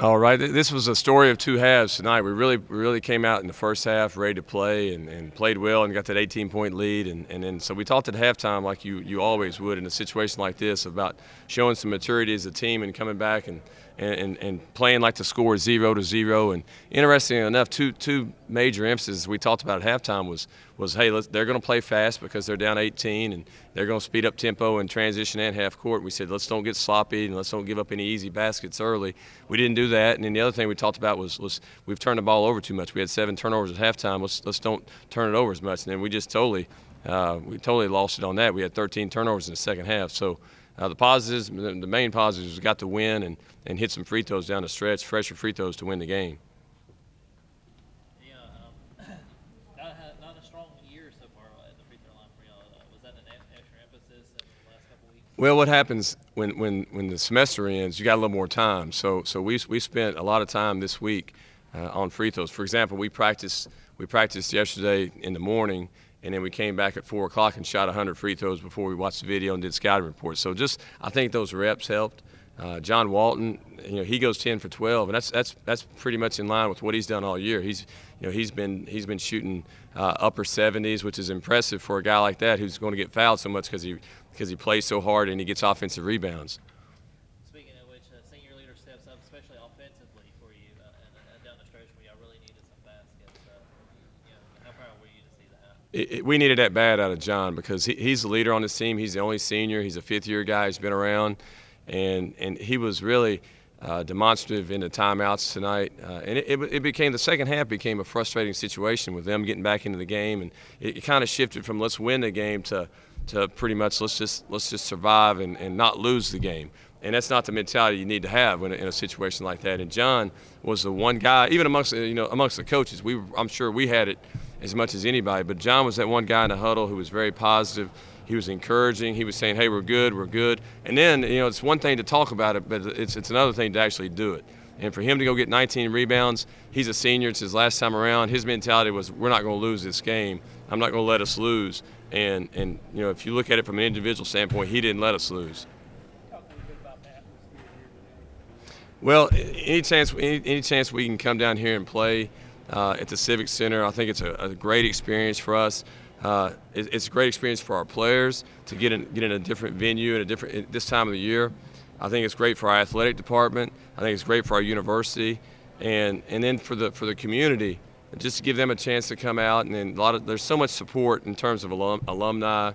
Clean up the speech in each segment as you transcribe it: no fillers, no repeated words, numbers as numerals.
All right, this was a story of two halves tonight. We really came out in the first half ready to play and played well and got that 18-point lead. And then so we talked at halftime like you always would in a situation like this about showing some maturity as a team and coming back and playing like the score is 0-0. And interestingly enough, two major emphases we talked about at halftime was hey, they're going to play fast because they're down 18 and they're going to speed up tempo and transition and half court. We said let's don't get sloppy and let's don't give up any easy baskets early. We didn't do that. And then the other thing we talked about was we've turned the ball over too much. We had 7 turnovers at halftime. Let's don't turn it over as much. And then we just totally lost it on that. We had 13 turnovers in the second half. So the positives, the main positives, we got to win and hit some free throws down the stretch, fresher free throws to win the game. Not a strong year so far at the free throw line for y'all. Was that an extra emphasis in the last couple weeks? Well, what happens when the semester ends, you got a little more time. So we spent a lot of time this week on free throws. For example, we practiced yesterday in the morning, and then we came back at 4 o'clock and shot 100 free throws before we watched the video and did scouting reports. So I think those reps helped. John Walton, he goes 10 for 12, and that's pretty much in line with what he's done all year. He's been shooting upper 70s, which is impressive for a guy like that who's going to get fouled so much because he plays so hard and he gets offensive rebounds. Speaking of which, senior leader steps up, especially offensively for you down the stretch where y'all really needed some baskets. How proud were you to see that? We needed that bad out of John because he's the leader on this team. He's the only senior. He's a fifth-year guy. He's been around. And he was really demonstrative in the timeouts tonight. And it became, the second half became a frustrating situation with them getting back into the game. And it kind of shifted from let's win the game to pretty much let's just survive and not lose the game. And that's not the mentality you need to have in a situation like that. And John was the one guy, even amongst the coaches, I'm sure we had it as much as anybody, but John was that one guy in the huddle who was very positive. He was encouraging. He was saying, hey, we're good. And then, it's one thing to talk about it, but it's another thing to actually do it. And for him to go get 19 rebounds, he's a senior. It's his last time around. His mentality was, we're not going to lose this game. I'm not going to let us lose. And if you look at it from an individual standpoint, he didn't let us lose. Well, any chance we can come down here and play at the Civic Center, I think it's a great experience for us. It's a great experience for our players to get in a different venue at this time of the year. I think it's great for our athletic department. I think it's great for our university, and then for the community, just to give them a chance to come out. And then there's so much support in terms of alumni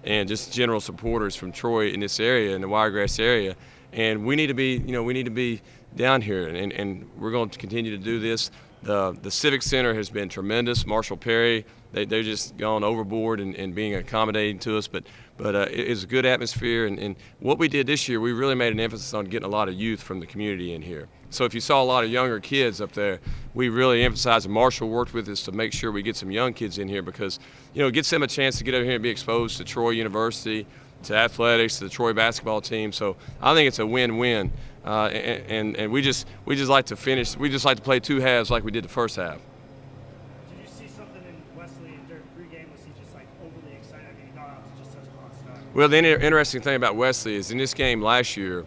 and just general supporters from Troy in this area, in the Wiregrass area. And we need to be down here, and we're going to continue to do this. The Civic Center has been tremendous. Marshall Perry, they've just gone overboard in being accommodating to us, but it's a good atmosphere. And what we did this year, we really made an emphasis on getting a lot of youth from the community in here. So if you saw a lot of younger kids up there, we really emphasized, and Marshall worked with us to make sure we get some young kids in here because, it gets them a chance to get over here and be exposed to Troy University, to athletics, to the Troy basketball team. So I think it's a win-win. And we just like to finish. We just like to play two halves like we did the first half. Did you see something in Wesley during pregame? Was he just overly excited? I mean, he got out to just such a hot start. Well, the interesting thing about Wesley is in this game last year,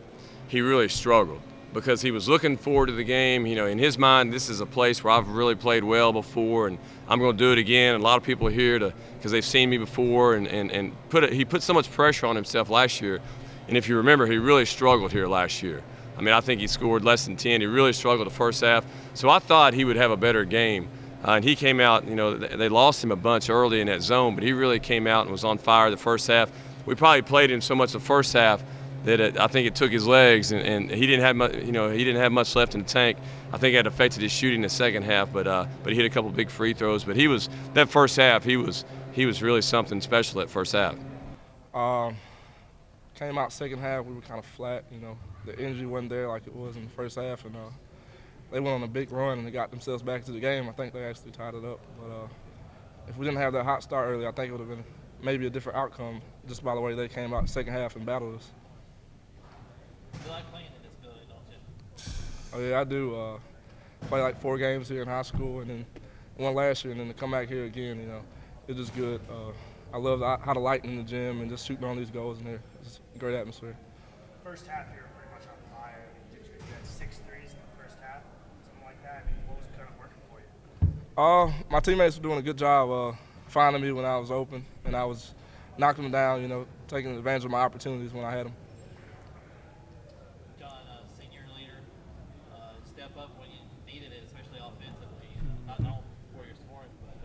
he really struggled because he was looking forward to the game. In his mind, this is a place where I've really played well before, and I'm going to do it again. And a lot of people are here because they've seen me before, and he put so much pressure on himself last year. And if you remember, he really struggled here last year. I mean, I think he scored less than 10. He really struggled the first half. So I thought he would have a better game. And he came out, they lost him a bunch early in that zone, but he really came out and was on fire the first half. We probably played him so much the first half that I think it took his legs, and he didn't have much, he didn't have much left in the tank. I think it affected his shooting in the second half, but he hit a couple big free throws. But that first half, he was really something special that first half. Came out second half, we were kind of flat, The energy wasn't there like it was in the first half, and they went on a big run and they got themselves back to the game. I think they actually tied it up. But if we didn't have that hot start early, I think it would have been maybe a different outcome just by the way they came out in the second half and battled us. You like playing in this building, don't you? Oh, yeah, I do. Play 4 games here in high school and then one last year, and then to come back here again, it's just good. I love how the lighting in the gym and just shooting on these goals in there. It's a great atmosphere. First half, you were pretty much on fire. You had 6 threes in the first half. My teammates were doing a good job finding me when I was open, and I was knocking them down, taking advantage of my opportunities when I had them. John, senior leader, step up when you needed it, especially offensively. Not known for your scoring, but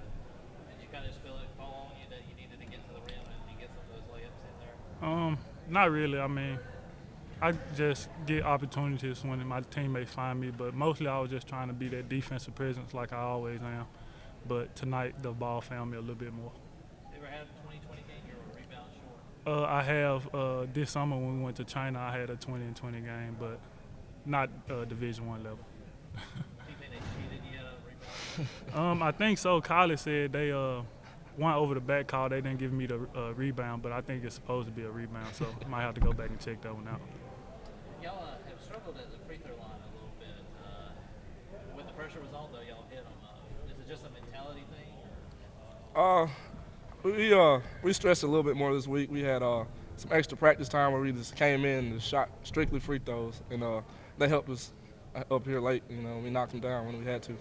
did you kind of just feel it fall on you that you needed to get to the rim and get some of those layups in there? Not really. I mean, I just get opportunities when my teammates find me, but mostly I was just trying to be that defensive presence like I always am. But tonight the ball found me a little bit more. You ever had a 20-20 game? You're a rebound short. I have this summer when we went to China, I had a 20-20 game, but not Division I level. Do you think they cheated you out of rebound? I think so. College said they one over the back call. They didn't give me the rebound, but I think it's supposed to be a rebound, so I might have to go back and check that one out. Y'all have struggled at the free throw line a little bit. When the pressure was on, though, y'all hit them. Is it just a mentality thing? We stressed a little bit more this week. We had some extra practice time where we just came in and shot strictly free throws, and they helped us up here late. We knocked them down when we had to.